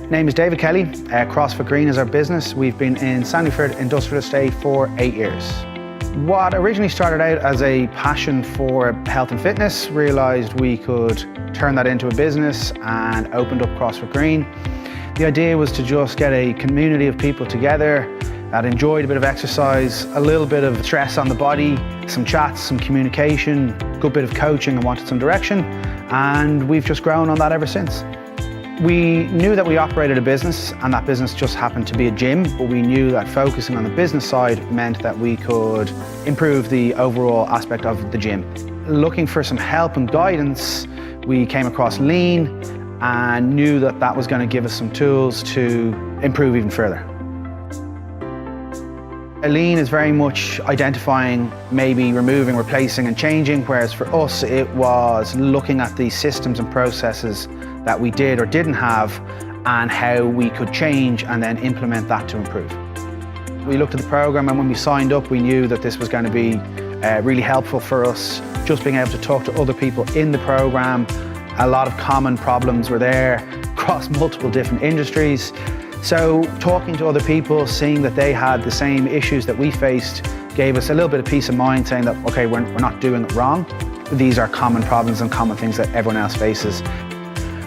Name is David Kelly. CrossFit Green is our business. We've been in Sandyford Industrial Estate for 8 years. What originally started out as a passion for health and fitness, realised we could turn that into a business and opened up CrossFit Green. The idea was to just get a community of people together that enjoyed a bit of exercise, a little bit of stress on the body, some chats, some communication, a good bit of coaching and wanted some direction, and we've just grown on that ever since. We knew that we operated a business and that business just happened to be a gym, but we knew that focusing on the business side meant that we could improve the overall aspect of the gym. Looking for some help and guidance, we came across Lean and knew that that was going to give us some tools to improve even further. Lean is very much identifying, maybe removing, replacing and changing, whereas for us it was looking at the systems and processes that we did or didn't have and how we could change and then implement that to improve. We looked at the program and when we signed up we knew that this was going to be really helpful for us, just being able to talk to other people in the program. A lot of common problems were there across multiple different industries. So talking to other people, seeing that they had the same issues that we faced gave us a little bit of peace of mind, saying that, okay, we're not doing it wrong. These are common problems and common things that everyone else faces.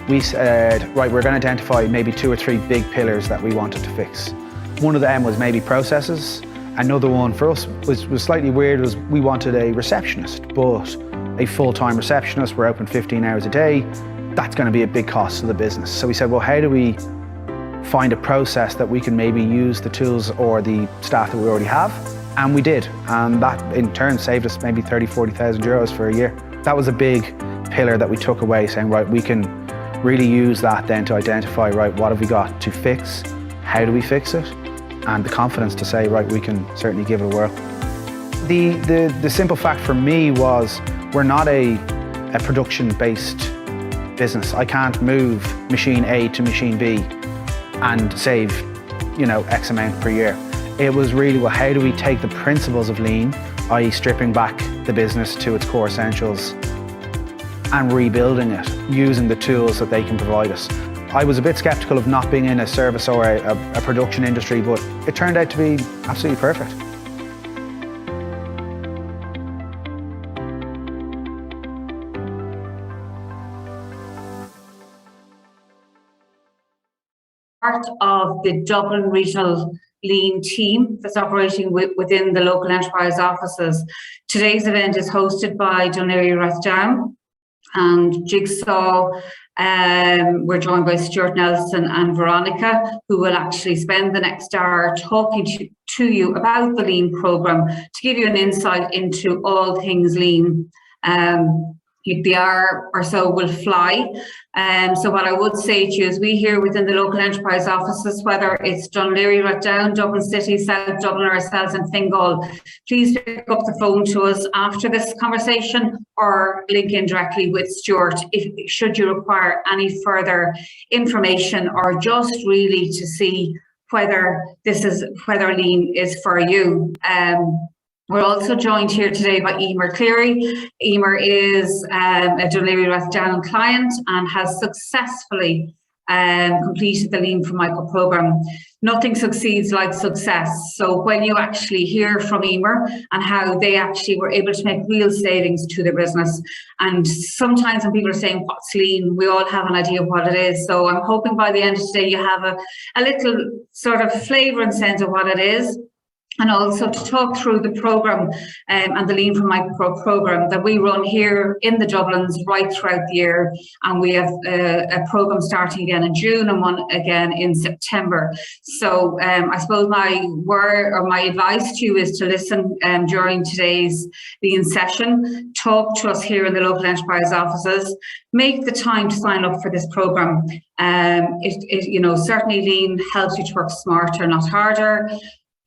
We said, right, we're going to identify maybe 2 or 3 big pillars that we wanted to fix. One of them was maybe processes. Another one for us was slightly weird, was we wanted a receptionist, but a full-time receptionist, we're open 15 hours a day. That's going to be a big cost to the business. So we said, well, how do we find a process that we can maybe use the tools or the staff that we already have? And we did. And that in turn saved us maybe 30,000–40,000 euros for a year. That was a big pillar that we took away, saying, right, we can really use that then to identify, right, what have we got to fix? How do we fix it? And the confidence to say, right, we can certainly give it a whirl. The simple fact for me was we're not a production-based business. I can't move machine A to machine B and save, X amount per year. It was really, well, how do we take the principles of Lean, i.e. stripping back the business to its core essentials and rebuilding it using the tools that they can provide us. I was a bit skeptical of not being in a service or a production industry, but it turned out to be absolutely perfect. Part of the Dublin Regional Lean team that's operating within the local enterprise offices. Today's event is hosted by Dún Laoghaire and Jigsaw. We're joined by Stuart Nelson and Veronica, who will actually spend the next hour talking to you about the Lean programme to give you an insight into all things Lean. The hour or so will fly. So what I would say to you is we here within the local enterprise offices, whether it's Dún Laoghaire, Dublin City, South Dublin or ourselves in Fingal, please pick up the phone to us after this conversation or link in directly with Stuart should you require any further information or just really to see whether Lean is for you. We're also joined here today by Emer Cleary. Emer is a Dún Laoghaire client and has successfully completed the Lean for Michael programme. Nothing succeeds like success. So when you actually hear from Emer and how they actually were able to make real savings to their business, and sometimes when people are saying what's Lean, we all have an idea of what it is. So I'm hoping by the end of today you have a little sort of flavour and sense of what it is. And also to talk through the programme and the Lean for Micro programme that we run here in the Dublins right throughout the year. And we have a programme starting again in June and one again in September. So I suppose my advice to you is to listen during today's Lean session, talk to us here in the local enterprise offices, make the time to sign up for this programme. Certainly Lean helps you to work smarter, not harder.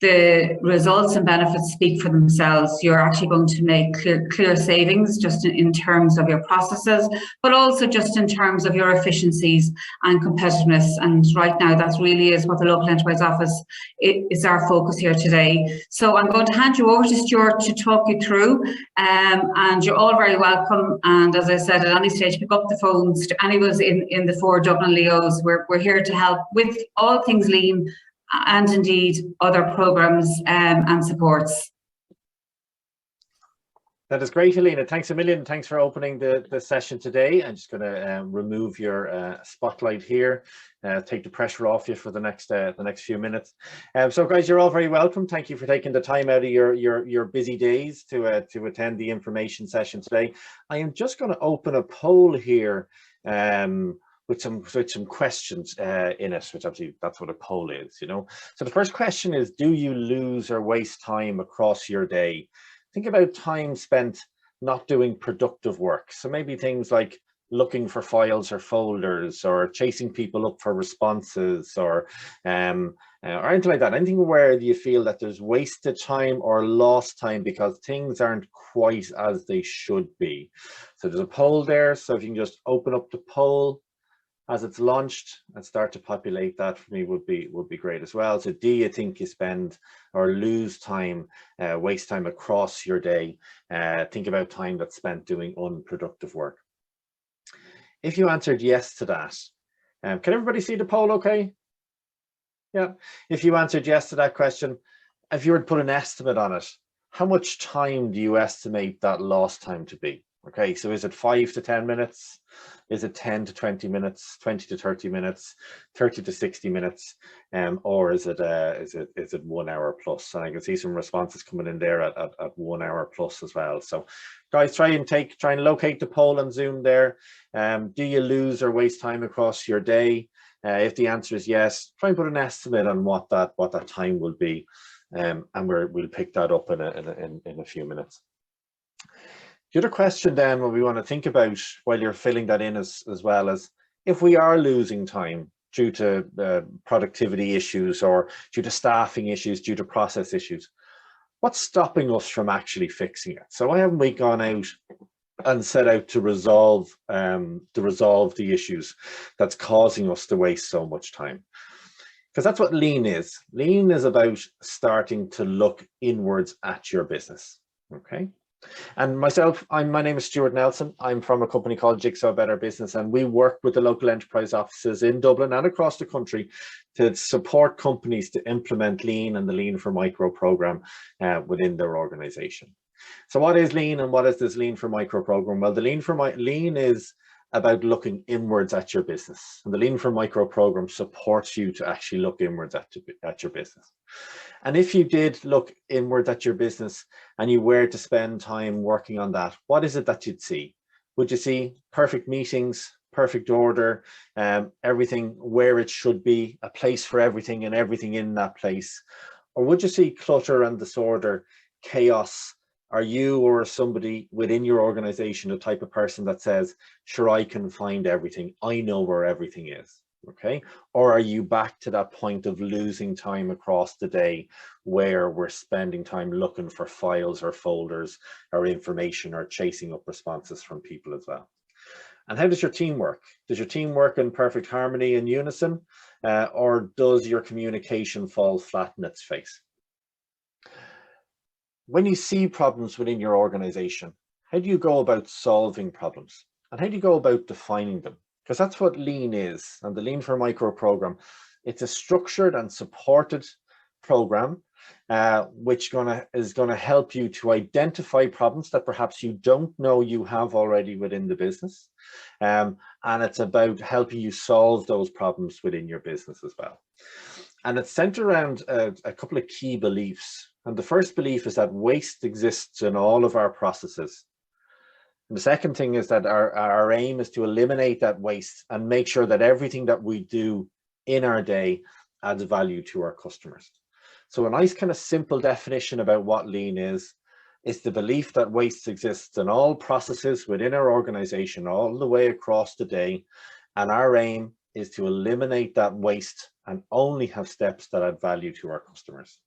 the results and benefits speak for themselves. You're actually going to make clear savings just in terms of your processes, but also just in terms of your efficiencies and competitiveness. And right now, that really is what the Local Enterprise Office is our focus here today. So I'm going to hand you over to Stuart to talk you through, and you're all very welcome. And as I said, at any stage, pick up the phones to anyone in the 4 Dublin Leos. We're here to help with all things lean, and indeed other programmes and supports. That is great, Helena. Thanks a million. Thanks for opening the session today. I'm just going to remove your spotlight here, take the pressure off you for the next few minutes. So, guys, you're all very welcome. Thank you for taking the time out of your busy days to attend the information session today. I am just going to open a poll here. With some questions in it, which obviously that's what a poll is, you know. So the first question is, do you lose or waste time across your day? Think about time spent not doing productive work. So maybe things like looking for files or folders, or chasing people up for responses, or anything like that. Anything where you feel that there's wasted time or lost time because things aren't quite as they should be. So there's a poll there. So if you can just open up the poll as it's launched and start to populate that for me would be great as well. So do you think you spend or lose time, waste time across your day? Think about time that's spent doing unproductive work. If you answered yes to that, can everybody see the poll okay? Yeah. If you answered yes to that question, if you were to put an estimate on it, how much time do you estimate that lost time to be? Okay, so is it 5 to 10 minutes? Is it 10 to 20 minutes, 20 to 30 minutes, 30 to 60 minutes, or is it 1 hour plus? And I can see some responses coming in there at 1 hour plus as well. So guys, try and locate the poll and Zoom there. Do you lose or waste time across your day? If the answer is yes, try and put an estimate on what that time will be, and we'll pick that up in a few minutes. The other question then, what we want to think about while you're filling that in as well, as if we are losing time due to productivity issues, or due to staffing issues, due to process issues, what's stopping us from actually fixing it? So why haven't we gone out and set out to resolve the issues that's causing us to waste so much time? Because that's what lean is. Lean is about starting to look inwards at your business. Okay. And myself, my name is Stuart Nelson. I'm from a company called Jigsaw Better Business, and we work with the local enterprise offices in Dublin and across the country to support companies to implement lean and the Lean for Micro program within their organization. So what is lean, and what is this Lean for Micro program? Well, the lean is about looking inwards at your business, and the Lean for Micro program supports you to actually look inwards at your business. And if you did look inwards at your business and you were to spend time working on that, what is it that you'd see? Would you see perfect meetings, perfect order, everything where it should be, a place for everything and everything in that place? Or would you see clutter and disorder, chaos? Are you or somebody within your organization the type of person that says, sure, I can find everything, I know where everything is? Okay. Or are you back to that point of losing time across the day, where we're spending time looking for files or folders or information, or chasing up responses from people as well? And how does your team work? Does your team work in perfect harmony and unison, or does your communication fall flat in its face? When you see problems within your organization, how do you go about solving problems? And how do you go about defining them? Because that's what lean is. And the Lean for Micro program, it's a structured and supported program which is going to help you to identify problems that perhaps you don't know you have already within the business, and it's about helping you solve those problems within your business as well. And it's centered around a couple of key beliefs. And the first belief is that waste exists in all of our processes. And the second thing is that our aim is to eliminate that waste and make sure that everything that we do in our day adds value to our customers. So a nice kind of simple definition about what lean is the belief that waste exists in all processes within our organization all the way across the day. And our aim is to eliminate that waste and only have steps that add value to our customers.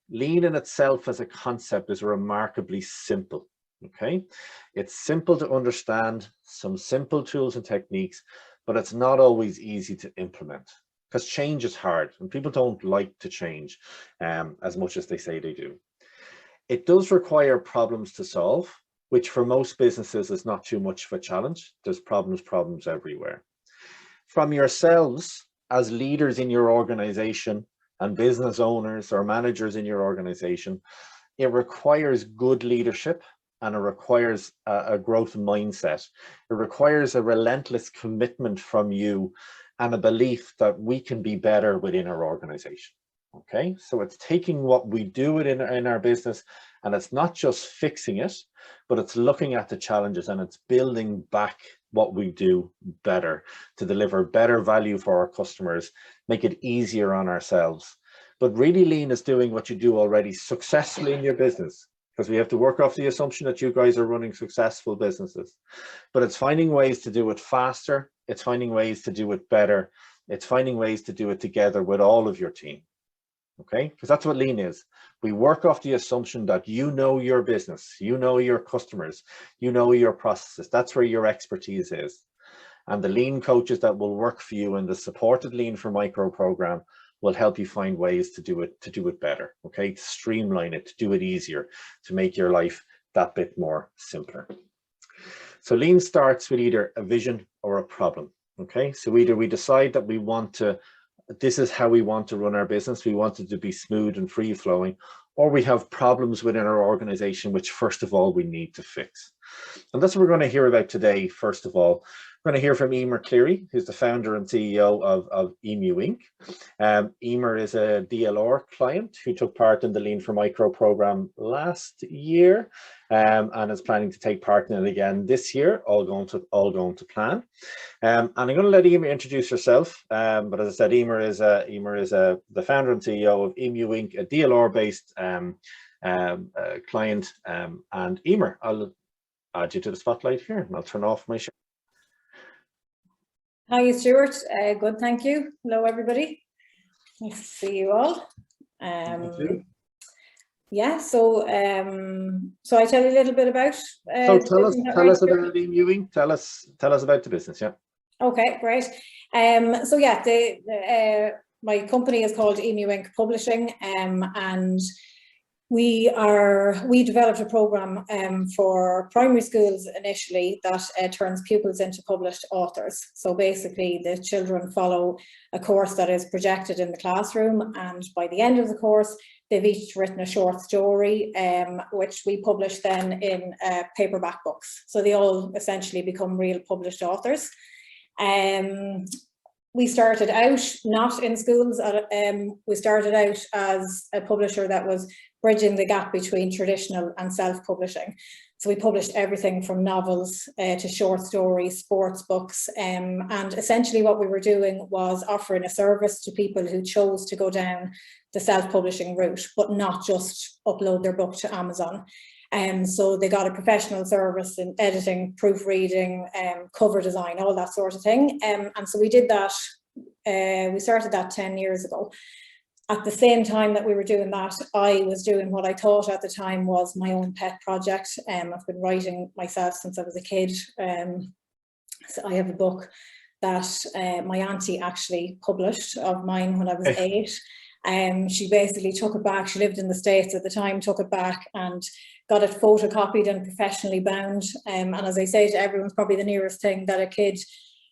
Lean in itself as a concept is remarkably simple. Okay, it's simple to understand, some simple tools and techniques, but it's not always easy to implement because change is hard and people don't like to change as much as they say they do. It does require problems to solve, which for most businesses is not too much of a challenge. There's problems everywhere. From yourselves as leaders in your organization and business owners or managers in your organization, it requires good leadership and it requires a growth mindset. It requires a relentless commitment from you and a belief that we can be better within our organization. Okay, so it's taking what we do in our business, and it's not just fixing it, but it's looking at the challenges and it's building back what we do better to deliver better value for our customers, make it easier on ourselves. But really, lean is doing what you do already successfully in your business, because we have to work off the assumption that you guys are running successful businesses. But it's finding ways to do it faster. It's finding ways to do it better. It's finding ways to do it together with all of your team. Okay, because that's what lean is. We work off the assumption that you know your business, you know your customers, you know your processes. That's where your expertise is. And the lean coaches that will work for you in the supported Lean for Micro program will help you find ways to do it better. Okay, to streamline it, to do it easier, to make your life that bit more simpler. So lean starts with either a vision or a problem. Okay, so either we decide that we want to, this is how we want to run our business, we want it to be smooth and free flowing, or we have problems within our organization, which first of all we need to fix. And that's what we're going to hear about today. First of all, we're going to hear from Emer Cleary, who's the founder and CEO of Emu Inc. Emer is a DLR client who took part in the Lean for Micro program last year and is planning to take part in it again this year, all going to plan. And I'm going to let Emer introduce herself. But as I said, Emer is the founder and CEO of Emu Inc., a DLR-based client. And Emer, I'll add you to the spotlight here, and I'll turn off my share. Hi, Stuart. Good, thank you. Hello, everybody. Nice to see you all. Yeah, so I tell you a little bit about. So tell us about Emu Inc. Tell us about the business. Yeah. Okay, great. So yeah, my company is called Emu Inc. Publishing, and we developed a program for primary schools initially that turns pupils into published authors. So basically the children follow a course that is projected in the classroom, and by the end of the course they've each written a short story which we publish then in paperback books. So they all essentially become real published authors. We started out not in schools. We started out as a publisher that was bridging the gap between traditional and self-publishing. So we published everything from novels to short stories, sports books, and essentially what we were doing was offering a service to people who chose to go down the self-publishing route, but not just upload their book to Amazon. So they got a professional service in editing, proofreading, cover design, all that sort of thing. And so we did that. We started that 10 years ago. At the same time that we were doing that, I was doing what I thought at the time was my own pet project. I've been writing myself since I was a kid. So I have a book that my auntie actually published of mine when I was 8. She basically took it back. She lived in the States at the time, took it back and got it photocopied and professionally bound. And as I say to everyone, it's probably the nearest thing that a kid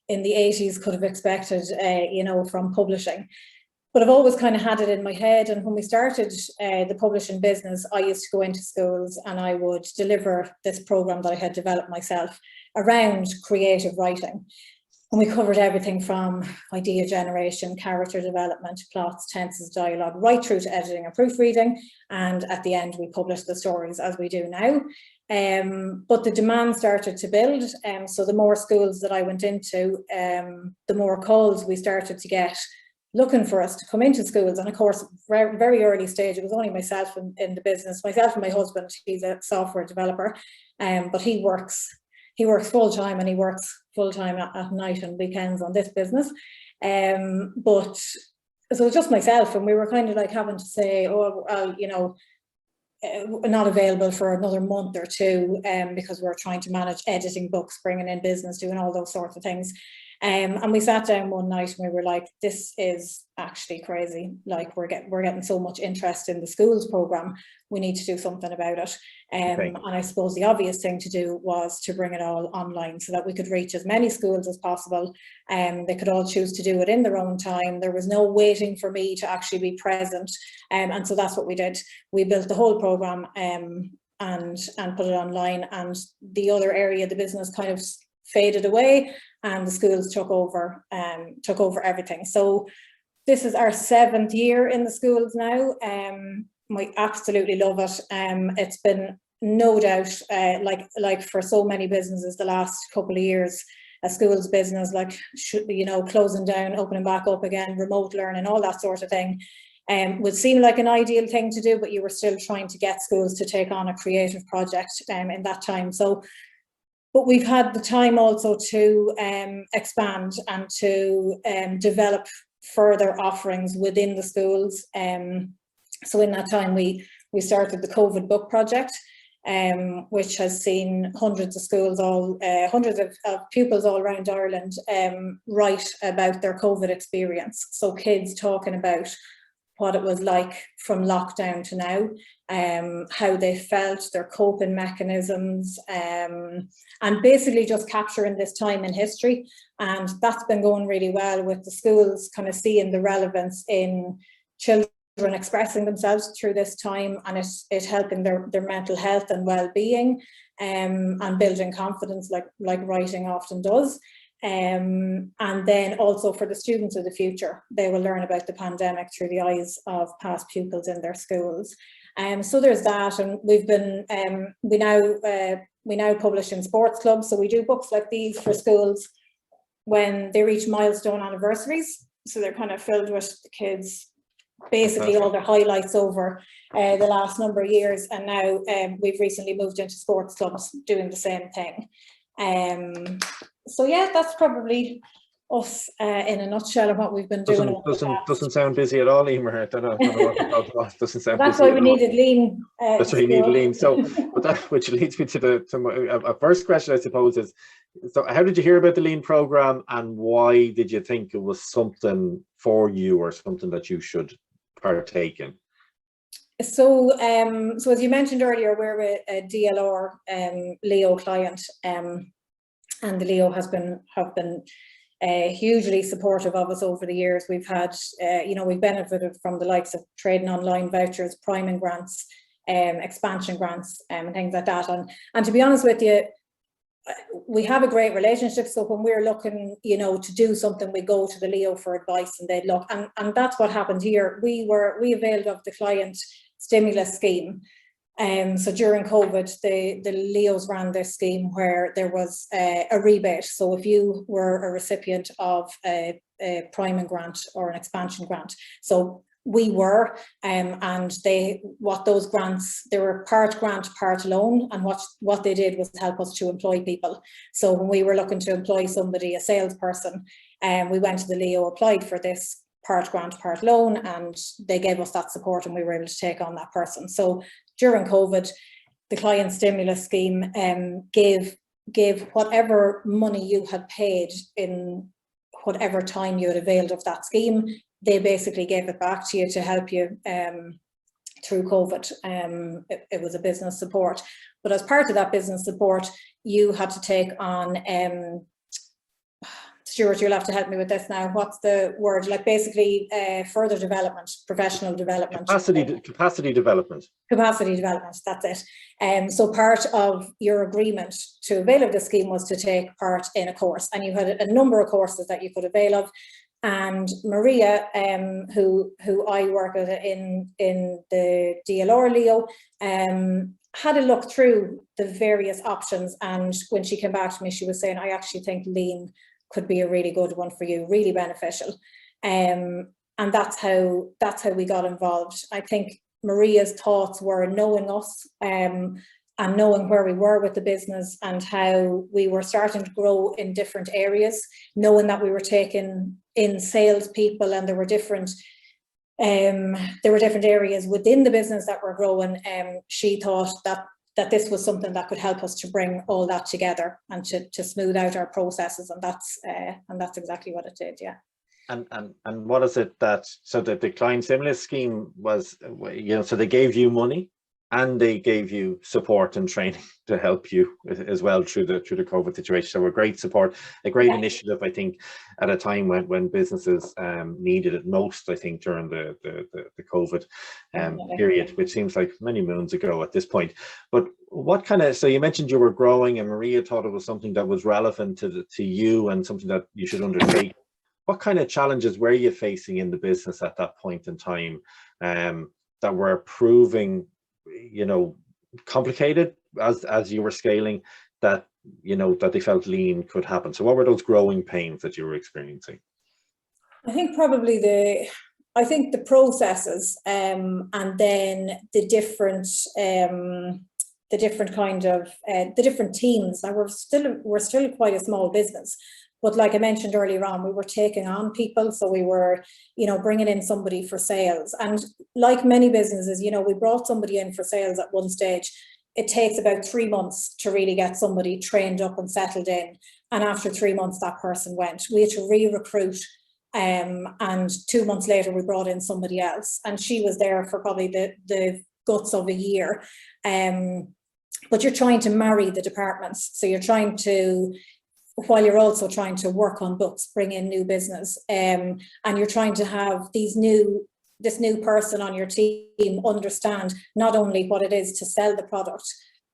in the 80s could have expected, you know, from publishing. But I've always kind of had it in my head. And when we started the publishing business, I used to go into schools and I would deliver this program that I had developed myself around creative writing. And we covered everything from idea generation, character development, plots, tenses, dialogue, right through to editing and proofreading. And at the end, we published the stories as we do now. But the demand started to build. So the more schools that I went into, the more calls we started to get looking for us to come into schools. And of course, very early stage, it was only myself in the business, myself and my husband. He's a software developer, but he works full time, and he works full time at night and weekends on this business. But so just myself, and we were kind of like having to say, oh, well, you know, not available for another month or two, because we're trying to manage editing books, bringing in business, doing all those sorts of things. And we sat down one night and we were like, this is actually crazy. Like we're getting so much interest in the schools program. We need to do something about it. And I suppose the obvious thing to do was to bring it all online so that we could reach as many schools as possible. They could all choose to do it in their own time. There was no waiting for me to actually be present. And so that's what we did. We built the whole program and put it online, and the other area of the business kind of faded away, and the schools took over everything. So this is our 7th year in the schools now. We absolutely love it. It's been no doubt, like for so many businesses the last couple of years, a schools business, like, you know, closing down, opening back up again, remote learning, all that sort of thing, would seem like an ideal thing to do, but you were still trying to get schools to take on a creative project in that time. So, but we've had the time also to expand and to develop further offerings within the schools. So in that time, we started the COVID book project, which has seen hundreds of schools, hundreds of pupils all around Ireland write about their COVID experience. So kids talking about what it was like from lockdown to now, how they felt, their coping mechanisms, and basically just capturing this time in history. And that's been going really well with the schools kind of seeing the relevance in children expressing themselves through this time, and it helping their mental health and well-being, and building confidence like writing often does. And then also for the students of the future, they will learn about the pandemic through the eyes of past pupils in their schools. So there's that, and we've been we now publish in sports clubs, so we do books like these for schools when they reach milestone anniversaries. So they're kind of filled with the kids, basically all their highlights over the last number of years, and now we've recently moved into sports clubs doing the same thing. So yeah, that's probably us in a nutshell of what we've been doing. Doesn't sound busy at all, Emer. I don't know what about. Doesn't sound that's busy. That's why we needed lean. That's why you need lean. So, but that which leads me to my first question, I suppose, is: so how did you hear about the lean program, and why did you think it was something for you or something that you should partake in? So, so as you mentioned earlier, we're a DLR Leo client, and the Leo have been hugely supportive of us over the years. We've had, you know, we've benefited from the likes of trading online vouchers, priming grants, expansion grants, and things like that. And to be honest with you, we have a great relationship. So when we're looking, you know, to do something, we go to the Leo for advice, and they'd look. And that's what happened here. We availed of the client stimulus scheme. So during COVID, the Leos ran this scheme where there was a rebate. So if you were a recipient of a priming grant or an expansion grant, so we were, and what those grants, they were part grant, part loan, and what they did was help us to employ people. So when we were looking to employ somebody, a salesperson, we went to the Leo, applied for this part grant, part loan, and they gave us that support, and we were able to take on that person. So during COVID, the client stimulus scheme gave whatever money you had paid in whatever time you had availed of that scheme, they basically gave it back to you to help you through COVID. It was a business support. But as part of that business support, you had to take on, Stuart, you'll have to help me with this now. What's the word? Like basically further development, professional development. Capacity development. Capacity development, that's it. So part of your agreement to avail of the scheme was to take part in a course, and you had a number of courses that you could avail of. And Maria, who I work with in the DLR Leo, had a look through the various options, and when she came back to me, she was saying, I actually think lean could be a really good one for you, really beneficial. And that's how we got involved. I think Maria's thoughts were knowing us and knowing where we were with the business and how we were starting to grow in different areas, knowing that we were taking in salespeople and there were different there were different areas within the business that were growing. She thought that this was something that could help us to bring all that together and to smooth out our processes, and that's exactly what it did. Yeah. And what is it that, so that the client stimulus scheme was, so they gave you money and they gave you support and training to help you as well through the COVID situation. So a great support, a great initiative, I think, at a time when businesses needed it most, I think, during the COVID period, which seems like many moons ago at this point. But what kind of, so you mentioned you were growing, and Maria thought it was something that was relevant to you and something that you should undertake. What kind of challenges were you facing in the business at that point in time that were proving, complicated as you were scaling, that they felt lean could happen? So what were those growing pains that you were experiencing? I think probably the processes, and then the different teams. Now we're still quite a small business, but like I mentioned earlier on, we were taking on people, so we were, bringing in somebody for sales. And like many businesses, we brought somebody in for sales at one stage. It takes about 3 months to really get somebody trained up and settled in. And after 3 months, that person went. We had to re-recruit, and 2 months later, we brought in somebody else. And she was there for probably the guts of a year. But you're trying to marry the departments. So you're trying to, while you're also trying to work on books, bring in new business, and you're trying to have this new person on your team understand not only what it is to sell the product,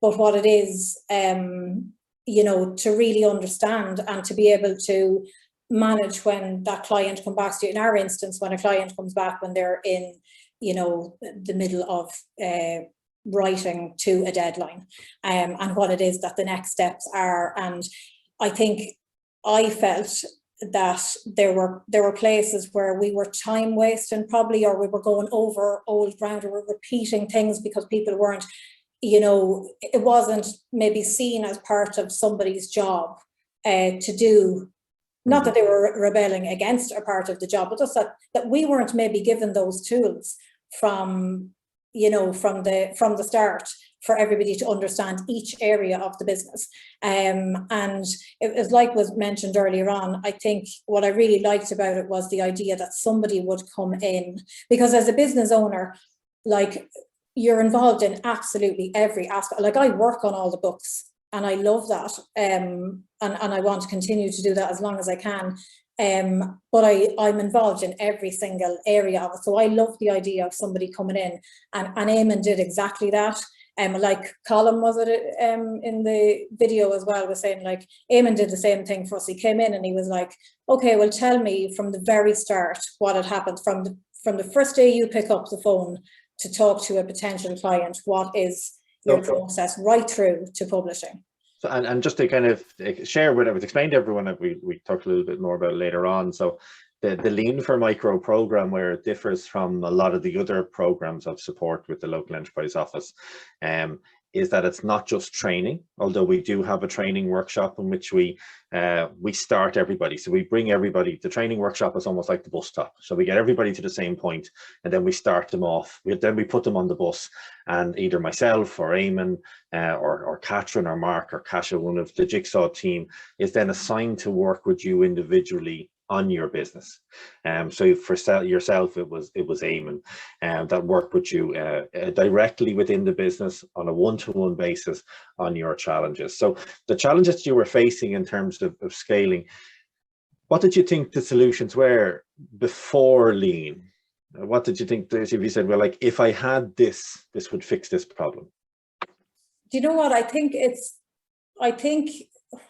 but what it is, to really understand and to be able to manage when that client comes back to you. In our instance, when a client comes back when they're in, the middle of writing to a deadline, and what it is that the next steps are. And I think I felt that there were places where we were time wasting probably, or we were going over old ground, or we're repeating things because people weren't, it wasn't maybe seen as part of somebody's job to do. Not that they were rebelling against a part of the job, but just that we weren't maybe given those tools from the start for everybody to understand each area of the business. And it was like was mentioned earlier on, I think what I really liked about it was the idea that somebody would come in, because as a business owner, like, you're involved in absolutely every aspect. Like, I work on all the books and I love that. And I want to continue to do that as long as I can. But I'm involved in every single area of it. So I love the idea of somebody coming in, and Eamon did exactly that. Like Colin, was it in the video as well, was saying, like, Eamon did the same thing for us. He came in and he was like, okay, well, tell me from the very start what had happened from the first day you pick up the phone to talk to a potential client. What is your process right through to publishing? So, and just to kind of share what I would explain to everyone that we talked a little bit more about later on. So the Lean for Micro program, where it differs from a lot of the other programs of support with the local enterprise office, is that it's not just training, although we do have a training workshop in which we start everybody. So we bring everybody. The training workshop is almost like the bus stop. So we get everybody to the same point, and then we start them off. Then we put them on the bus, and either myself or Eamon or Catherine or Mark or Kasha, one of the Jigsaw team, is then assigned to work with you individually on your business. So for yourself, it was Eamon that worked with you directly within the business on a one-to-one basis on your challenges. So the challenges you were facing in terms of scaling, what did you think the solutions were before Lean? What did you think, if you said, well, like, if I had this would fix this problem? Do you know what? I think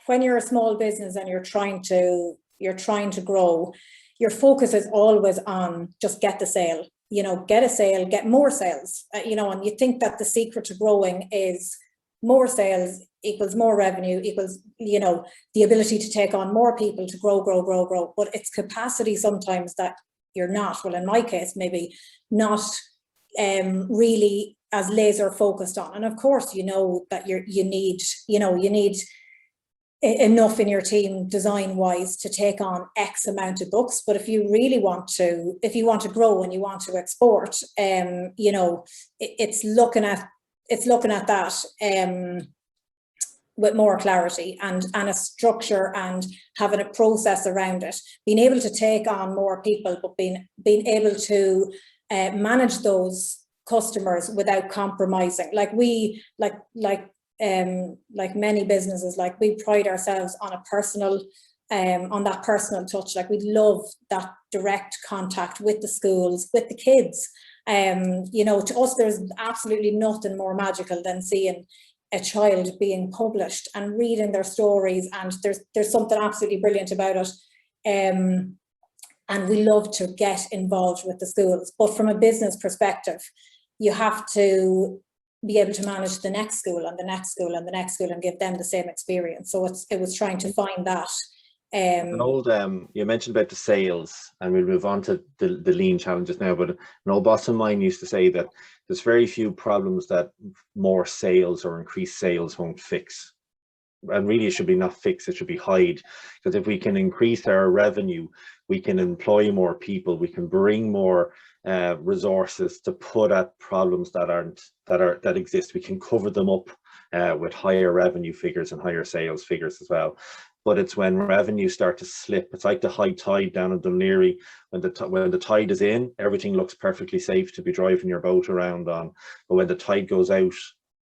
when you're a small business and you're trying to grow, your focus is always on just get the sale, get a sale, get more sales, and you think that the secret to growing is more sales equals more revenue equals, the ability to take on more people to grow. But it's capacity sometimes that you're not, well, in my case, maybe not really as laser focused on. And of course, that you need enough in your team design wise to take on X amount of books. But if you really want to, if you want to grow and you want to export, you know, it's looking at that with more clarity and a structure and having a process around it, being able to take on more people, but being able to manage those customers without compromising. Like many businesses, like we pride ourselves on a personal, on that personal touch. Like we love that direct contact with the schools, with the kids. You know, to us, there's absolutely nothing more magical than seeing a child being published and reading their stories, and there's something absolutely brilliant about it. And we love to get involved with the schools. But from a business perspective, you have to be able to manage the next school and the next school and the next school and give them the same experience. So it was trying to find that. You mentioned about the sales, and we'll move on to the lean challenges now, but an old boss of mine used to say that there's very few problems that more sales or increased sales won't fix. And really it should be not fix, it should be hide. Because if we can increase our revenue, we can employ more people, we can bring more resources to put at problems that exist. We can cover them up with higher revenue figures and higher sales figures as well. But it's when revenue start to slip, it's like the high tide down in Dunleary. When the tide is in, everything looks perfectly safe to be driving your boat around on. But when the tide goes out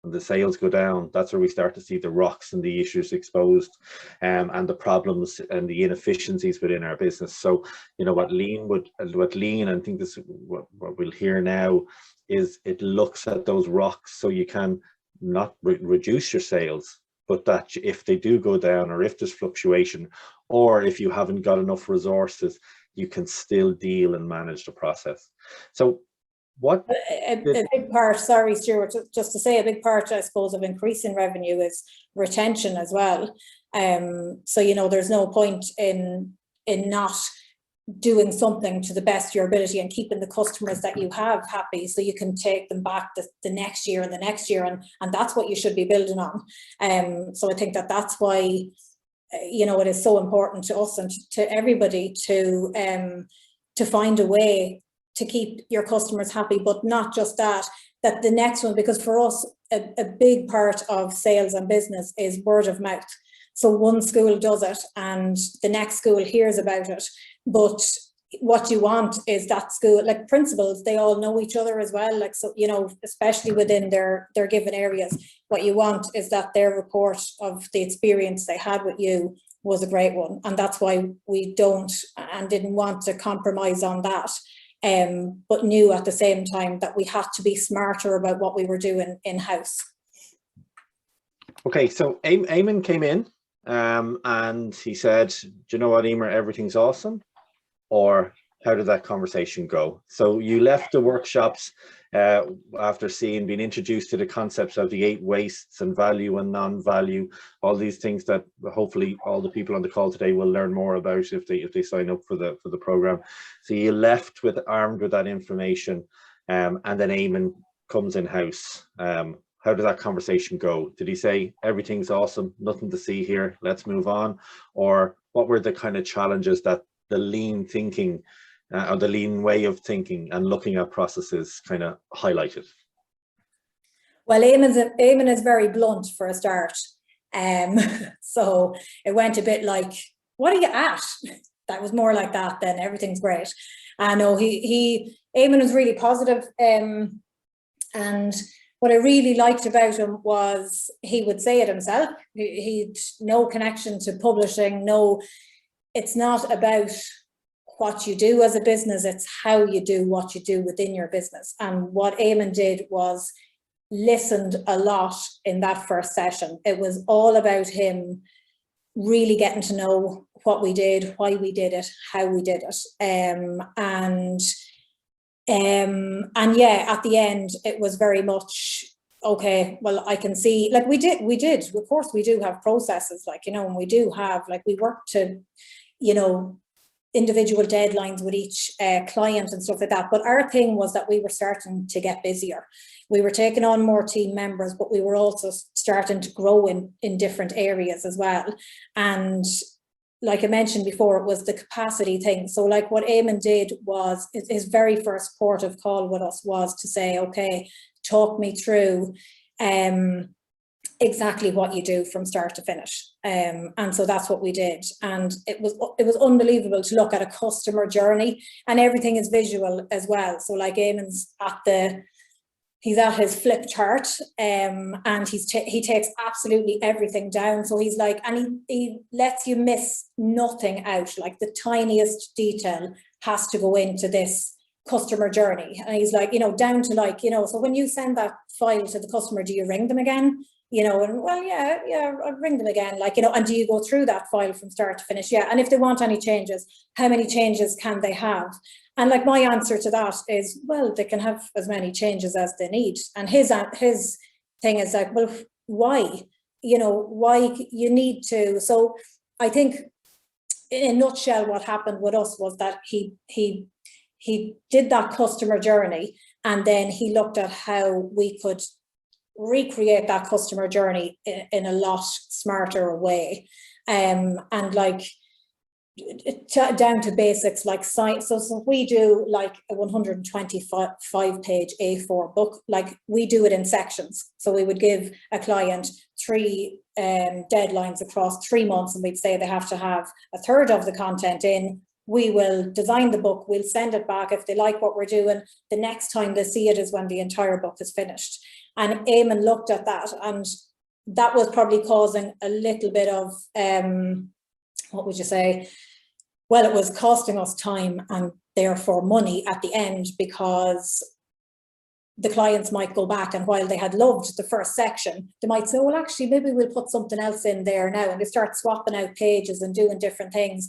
and the sales go down, that's where we start to see the rocks and the issues exposed, and the problems and the inefficiencies within our business. So, you know, what lean, and I think this is what we'll hear now, is it looks at those rocks so you can not reduce your sales, but that if they do go down, or if there's fluctuation, or if you haven't got enough resources, you can still deal and manage the process. So what a big part, sorry Stuart, just to say, a big part, I suppose, of increasing revenue is retention as well. So, you know, there's no point in not doing something to the best of your ability and keeping the customers that you have happy, so you can take them back the next year and the next year, and that's what you should be building on. So I think that's why, you know, it is so important to us and to everybody to find a way to keep your customers happy, but not just that the next one, because for us a big part of sales and business is word of mouth. So one school does it and the next school hears about it, but what you want is that school, like principals, they all know each other as well. Like, so, you know, especially within their given areas, what you want is that their report of the experience they had with you was a great one. And that's why we don't and didn't want to compromise on that. But knew at the same time that we had to be smarter about what we were doing in-house. Okay, so Eamon came in and he said, do you know what, Emer, everything's awesome? Or how did that conversation go? So you left the workshops after being introduced to the concepts of the 8 wastes and value and non-value, all these things that hopefully all the people on the call today will learn more about if they sign up for the program. So you left armed with that information, and then Eamon comes in house. How did that conversation go? Did he say everything's awesome, nothing to see here, let's move on? Or what were the kind of challenges that the lean thinking or the lean way of thinking and looking at processes kind of highlighted? Well, Eamon is very blunt for a start. So it went a bit like, what are you at? That was more like that then, everything's great. No, Eamon was really positive, and what I really liked about him was he would say it himself. He'd no connection to publishing, no, it's not about what you do as a business, it's how you do what you do within your business. And what Eamon did was listened a lot in that first session. It was all about him really getting to know what we did, why we did it, how we did it. And yeah, at the end, it was very much, okay, well, I can see, like we did, of course we do have processes, like, you know, and we do have, like, we work to, you know, individual deadlines with each client and stuff like that. But our thing was that we were starting to get busier. We were taking on more team members, but we were also starting to grow in different areas as well. And like I mentioned before, it was the capacity thing. So like what Eamon did was, his very first port of call with us was to say, okay, talk me through exactly what you do from start to finish. And so that's what we did. And it was unbelievable to look at a customer journey, and everything is visual as well. So like Eamon's he's at his flip chart, and he takes absolutely everything down. So he's like, and he lets you miss nothing out. Like the tiniest detail has to go into this customer journey. And he's like, down to like, so when you send that file to the customer, do you ring them again? And well, yeah, I'll ring them again. Like, and do you go through that file from start to finish? Yeah. And if they want any changes, how many changes can they have? And like my answer to that is, well, they can have as many changes as they need. And his thing is like, well, why? Why you need to? So I think in a nutshell, what happened with us was that he did that customer journey, and then he looked at how we could recreate that customer journey in a lot smarter way. And like, down to basics like science. So we do like a 125-page A4 book, like we do it in sections. So we would give a client 3 deadlines across 3 months, and we'd say they have to have a third of the content in. We will design the book, we'll send it back. If they like what we're doing, the next time they see it is when the entire book is finished. And Eamon looked at that, and that was probably causing a little bit of, what would you say? Well, it was costing us time and therefore money at the end, because the clients might go back, and while they had loved the first section, they might say, well, actually, maybe we'll put something else in there now. And they start swapping out pages and doing different things.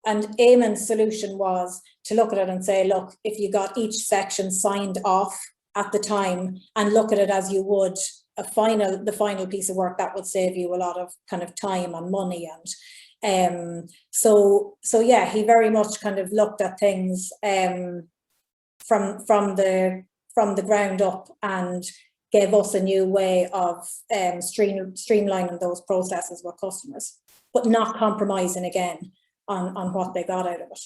And Eamon's solution was to look at it and say, look, if you got each section signed off at the time and look at it as you would the final piece of work, that would save you a lot of kind of time and money. And so yeah, he very much kind of looked at things from the ground up, and gave us a new way of streamlining those processes with customers, but not compromising again on what they got out of it.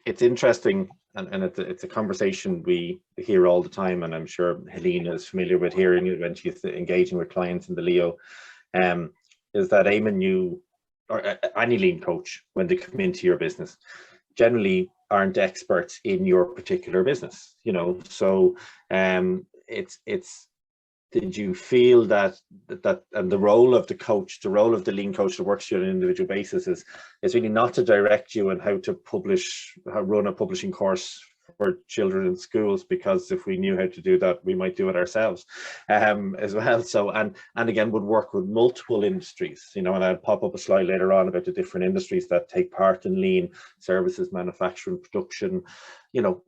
It's interesting, and it's a conversation we hear all the time, and I'm sure Helene is familiar with hearing it when she's engaging with clients in the Leo, is that Eamon, or any lean coach, when they come into your business, generally aren't experts in your particular business, so did you feel that and the role of the coach, the role of the lean coach that works with you on an individual basis is really not to direct you on how to run a publishing course for children in schools, because if we knew how to do that, we might do it ourselves as well. So and again, would work with multiple industries, and I'll pop up a slide later on about the different industries that take part in lean: services, manufacturing, production,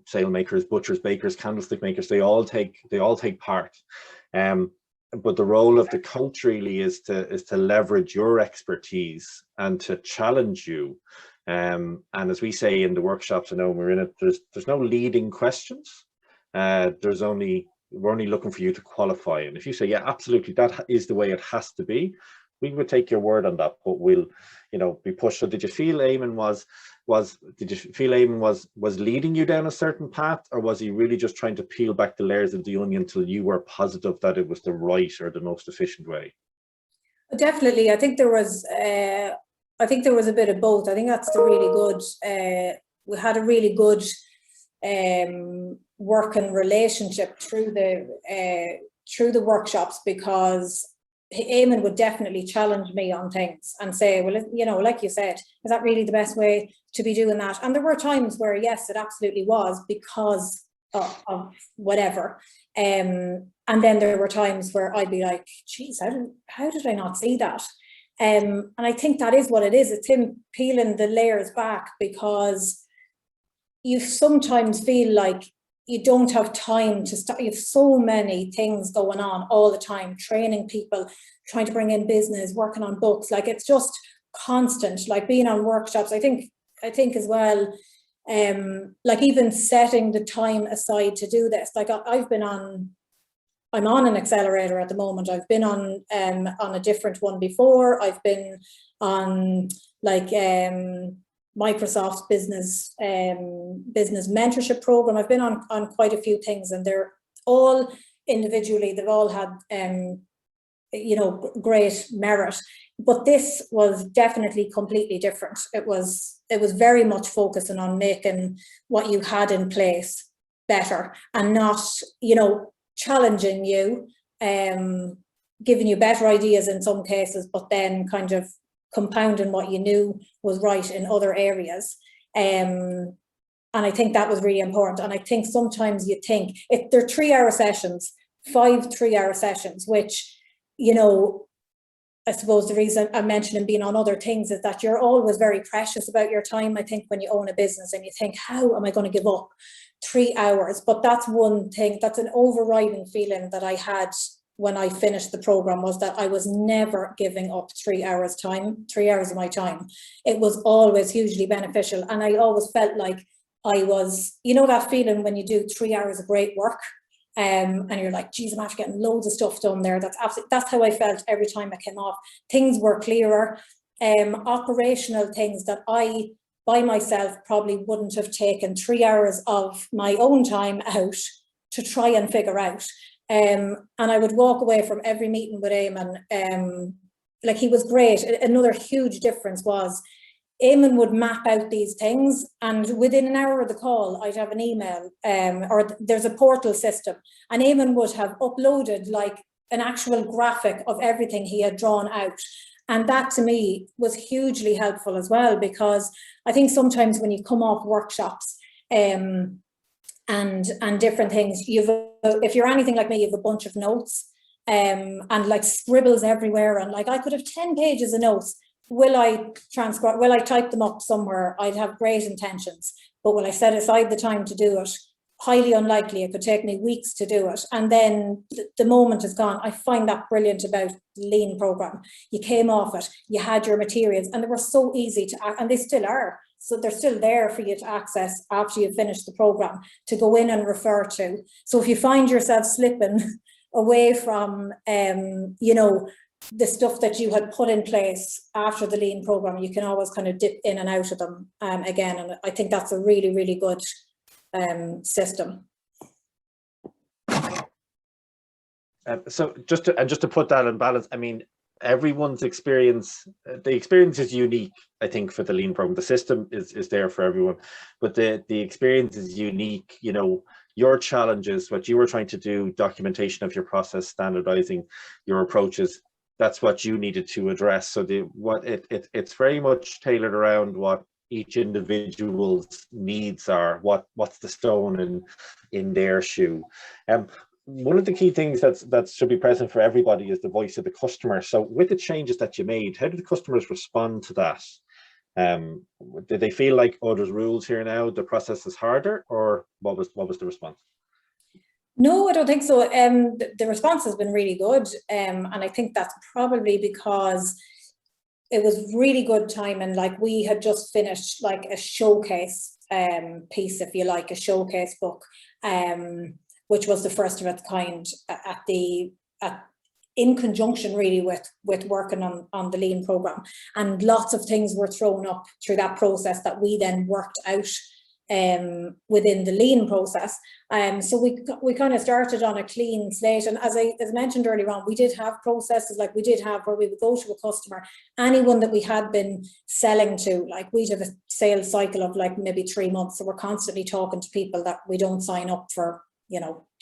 sail makers, butchers, bakers, candlestick makers. They all take part. But the role of the coach really is to leverage your expertise and to challenge you. And as we say in the workshops, I know we're in it, there's no leading questions. We're only looking for you to qualify. And if you say, yeah, absolutely, that is the way it has to be, we would take your word on that, but we'll, be pushed. So did you feel Eamon was leading you down a certain path, or was he really just trying to peel back the layers of the onion until you were positive that it was the right or the most efficient way? Definitely. I think there was a bit of both. I think that's the really good, we had a really good working relationship through the workshops, because Eamon would definitely challenge me on things and say, well, like you said, is that really the best way to be doing that? And there were times where, yes, it absolutely was, because of whatever. And then there were times where I'd be like, geez, how did I not see that? And I think that is what it is. It's him peeling the layers back, because you sometimes feel like you don't have time to start. You have so many things going on all the time, training people, trying to bring in business, working on books. Like, it's just constant, like being on workshops. I think as well, like even setting the time aside to do this. Like I've been on I'm on an accelerator at the moment. I've been on a different one before. I've been on like Microsoft's business mentorship program. I've been on quite a few things, and they're all individually, they've all had great merit. But this was definitely completely different. It was very much focusing on making what you had in place better, and not, challenging you, giving you better ideas in some cases, but then kind of compounding what you knew was right in other areas. And I think that was really important. And I think sometimes you think, if they're 3-hour sessions, 5 3-hour sessions, which, I suppose the reason I'm mentioning being on other things is that you're always very precious about your time. I think when you own a business and you think, how am I going to give up 3 hours? But that's one thing, that's an overriding feeling that I had when I finished the program, was that I was never giving up 3 hours time, 3 hours of my time. It was always hugely beneficial. And I always felt like I was, that feeling when you do 3 hours of great work, and you're like, geez, I'm after getting loads of stuff done there. That's how I felt every time I came off. Things were clearer, operational things that I, by myself, probably wouldn't have taken 3 hours of my own time out to try and figure out. And I would walk away from every meeting with Eamon, like, he was great. Another huge difference was Eamon would map out these things, and within an hour of the call, I'd have an email, or there's a portal system, and Eamon would have uploaded like an actual graphic of everything he had drawn out. And that to me was hugely helpful as well, because I think sometimes when you come off workshops and different things, if you're anything like me, you have a bunch of notes and like scribbles everywhere, and like I could have 10 pages of notes. Will I transcribe? Will I type them up somewhere? I'd have great intentions, but will I set aside the time to do it? Highly unlikely. It could take me weeks to do it, and then the moment is gone. I find that brilliant about the Lean program. You came off it, you had your materials, and they were so easy to, and they still are. So they're still there for you to access after you've finished the program, to go in and refer to. So if you find yourself slipping away from, the stuff that you had put in place after the Lean program, you can always kind of dip in and out of them again. And I think that's a really, really good system. So just to put that in balance, I mean, everyone's experience, the experience is unique, I think, for the Lean program. The system is there for everyone, but the experience is unique. Your challenges, what you were trying to do, documentation of your process, standardizing your approaches, that's what you needed to address. So it's very much tailored around what each individual's needs are, what's the stone in their shoe. One of the key things that should be present for everybody is the voice of the customer. So with the changes that you made, how did the customers respond to that? Did they feel like, oh, there's rules here now, the process is harder, or what was the response? No, I don't think so. The response has been really good, and I think that's probably because it was really good time, and like we had just finished like a showcase piece, if you like, a showcase book, which was the first of its kind in conjunction really with working on the Lean program, and lots of things were thrown up through that process that we then worked out within the Lean process. So we kind of started on a clean slate, and as mentioned earlier on, we did have processes, like we did have where we would go to a customer, anyone that we had been selling to, like we'd have a sales cycle of like maybe 3 months, so we're constantly talking to people that we don't sign up for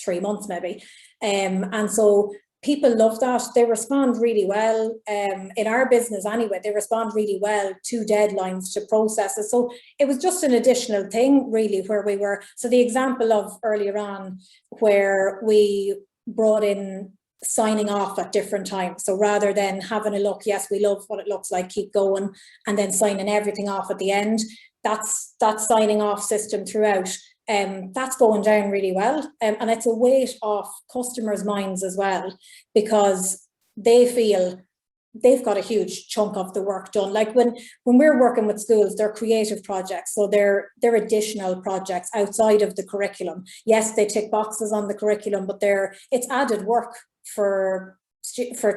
3 months maybe, and so people love that. They respond really well. In our business anyway, they respond really well to deadlines, to processes. So it was just an additional thing really where we were. So the example of earlier on where we brought in signing off at different times. So rather than having a look, yes, we love what it looks like, keep going, and then signing everything off at the end, that's that signing off system throughout. That's going down really well, and it's a weight off customers' minds as well, because they feel they've got a huge chunk of the work done. Like when we're working with schools, they're creative projects, so they're additional projects outside of the curriculum. Yes, they tick boxes on the curriculum, but it's added work for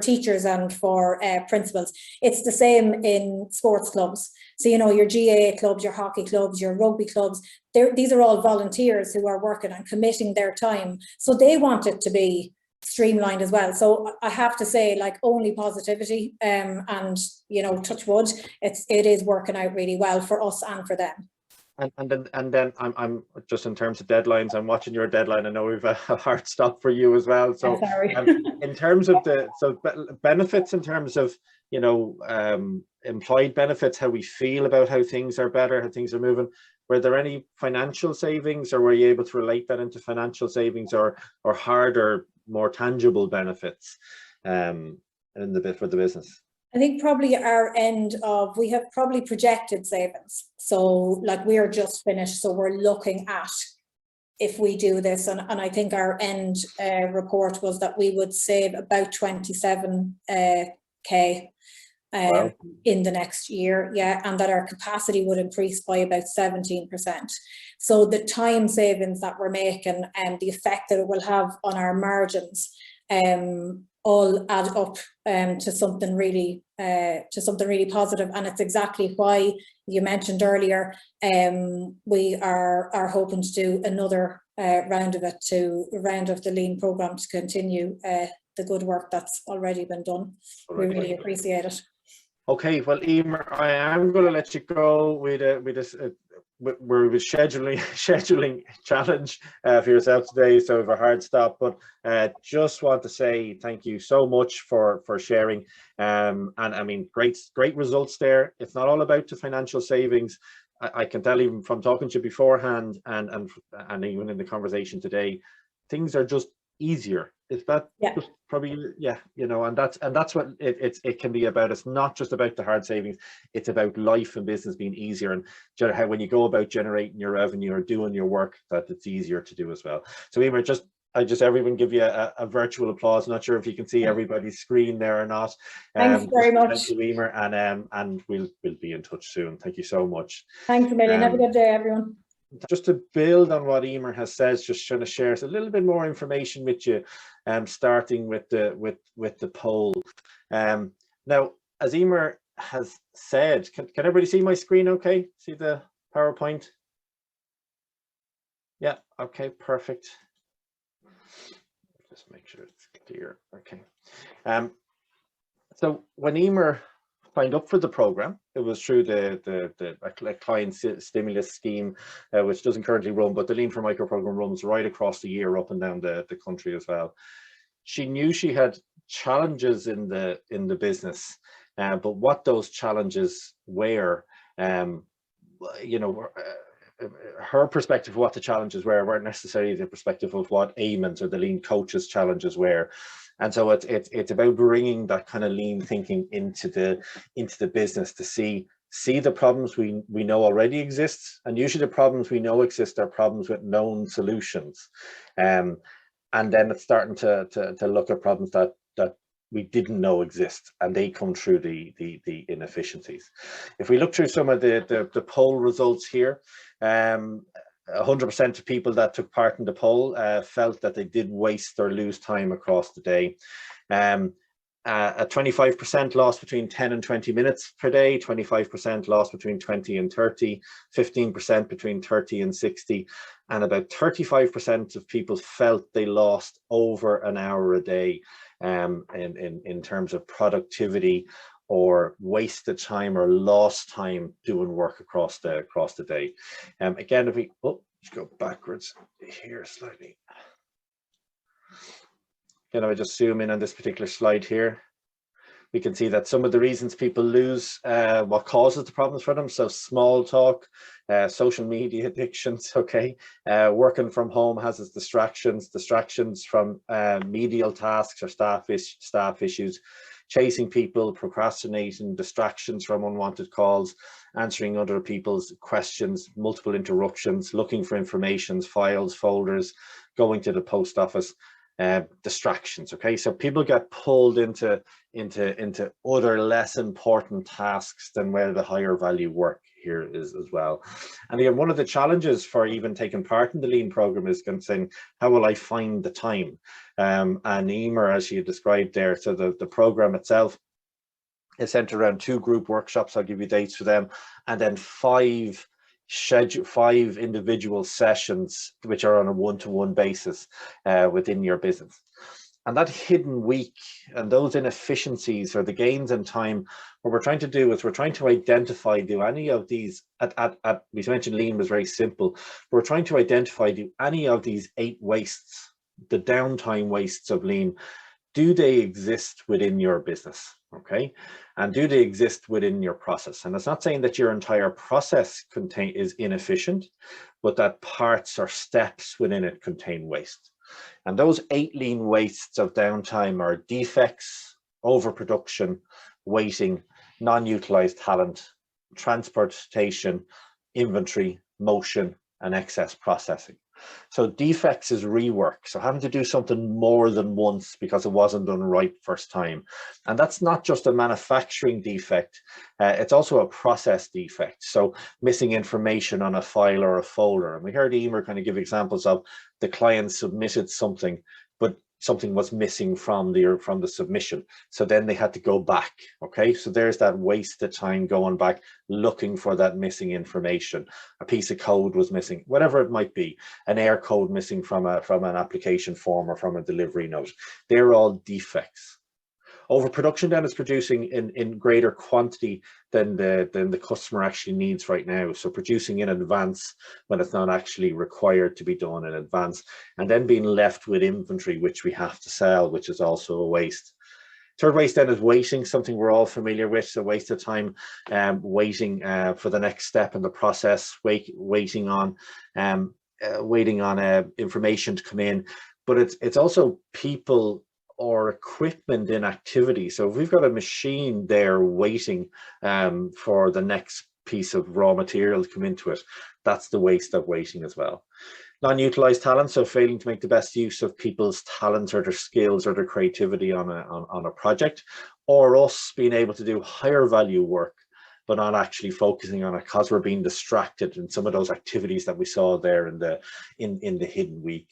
teachers and for principals. It's the same in sports clubs. So, you know, your GAA clubs, your hockey clubs, your rugby clubs, these are all volunteers who are working and committing their time. So they want it to be streamlined as well. So I have to say, like, only positivity, and, you know, touch wood, it is working out really well for us and for them. And then I'm just, in terms of deadlines, I'm watching your deadline. I know we've a hard stop for you as well. So in terms of benefits, in terms of, you know, employed benefits, how we feel about how things are better, how things are moving, were there any financial savings, or were you able to relate that into financial savings or harder, more tangible benefits for the business? I think probably we have probably projected savings. So like, we're just finished, so we're looking at, if we do this, and I think our end report was that we would save about 27k Wow. in the next year, and that our capacity would increase by about 17%. So the time savings that we're making and the effect that it will have on our margins all add up to something really positive. And it's exactly why you mentioned earlier, we are hoping to do another round of it, to round of the lean program, to continue the good work that's already been done. We really appreciate it. Okay, well, Emer, I am going to let you go with we're with scheduling challenge for yourself today, so we have a hard stop. But just want to say thank you so much for sharing. And I mean, great results there. It's not all about the financial savings. I can tell, even from talking to you beforehand and even in the conversation today, things are just easier. Is that just probably, you know, and that's what it can be about. It's not just about the hard savings, it's about life and business being easier, and how when you go about generating your revenue or doing your work, that it's easier to do as well. So Emer, everyone give you a virtual applause. Not sure if you can see everybody's screen there or not. Thanks very much. Thank you, Emer, and we'll be in touch soon. Thank you so much. Thanks a million. Have a good day, everyone. Just to build on what Emer has said, just trying to share a little bit more information with you, starting with the poll. Now, as Emer has said, can everybody see my screen okay? See the PowerPoint? Yeah, okay, perfect. Just make sure it's clear. Okay. So when Emer signed up for the program, it was through the client stimulus scheme, which doesn't currently run, but the Lean for Micro program runs right across the year, up and down the country as well. She knew she had challenges in the business, but what those challenges were, you know, her perspective of what the challenges were weren't necessarily the perspective of what Eamon's or the Lean coaches' challenges were. And so it's about bringing that kind of lean thinking into the business, to see the problems we know already exist. And usually the problems we know exist are problems with known solutions. And then it's starting to look at problems that we didn't know exist, and they come through the inefficiencies. If we look through some of the poll results here, 100% of people that took part in the poll felt that they did waste or lose time across the day. A 25% lost between 10 and 20 minutes per day, 25% lost between 20 and 30, 15% between 30 and 60, and about 35% of people felt they lost over an hour a day in terms of productivity, or wasted time or lost time doing work across the day. Again, if we let's go backwards here slightly. Can I just zoom in on this particular slide here? We can see that some of the reasons people lose, what causes the problems for them. So small talk, social media addictions, okay. Working from home has its distractions from medial tasks or staff issues, chasing people, procrastinating, distractions from unwanted calls, answering other people's questions, multiple interruptions, looking for information, files, folders, going to the post office. distractions. Okay, so people get pulled into other less important tasks than where the higher value work here is as well. And again, one of the challenges for even taking part in the Lean program is saying, how will I find the time? And Emer, as you described there, so the program itself is centered around 2 group workshops. I'll give you dates for them, and then 5 individual sessions which are on a one-to-one basis within your business. And that hidden week and those inefficiencies or the gains in time, what we're trying to do is we're trying to identify, do any of these, we mentioned Lean was very simple, we're trying to identify, do any of these 8 wastes, the downtime wastes of Lean, do they exist within your business? Okay, and do they exist within your process? And it's not saying that your entire process is inefficient, but that parts or steps within it contain waste. And those 8 Lean wastes of downtime are defects, overproduction, waiting, non-utilized talent, transportation, inventory, motion, and excess processing. So defects is rework, so having to do something more than once because it wasn't done right first time. And that's not just a manufacturing defect, it's also a process defect. So missing information on a file or a folder. And we heard Emer kind of give examples of the client submitted something, but something was missing from the submission, so then they had to go back. Okay, so there's that wasted time going back looking for that missing information. A piece of code was missing, whatever it might be, an error code missing from an application form or from a delivery note. They're all defects. Overproduction then is producing in greater quantity than the customer actually needs right now. So producing in advance when it's not actually required to be done in advance, and then being left with inventory which we have to sell, which is also a waste. Third waste then is waiting, something we're all familiar with. So waste of time, waiting for the next step in the process, waiting on information to come in. But it's also people or equipment in activity. So if we've got a machine there waiting for the next piece of raw material to come into it, that's the waste of waiting as well. Non-utilized talent, so failing to make the best use of people's talents or their skills or their creativity on a project, or us being able to do higher value work but not actually focusing on it because we're being distracted in some of those activities that we saw there in the hidden week.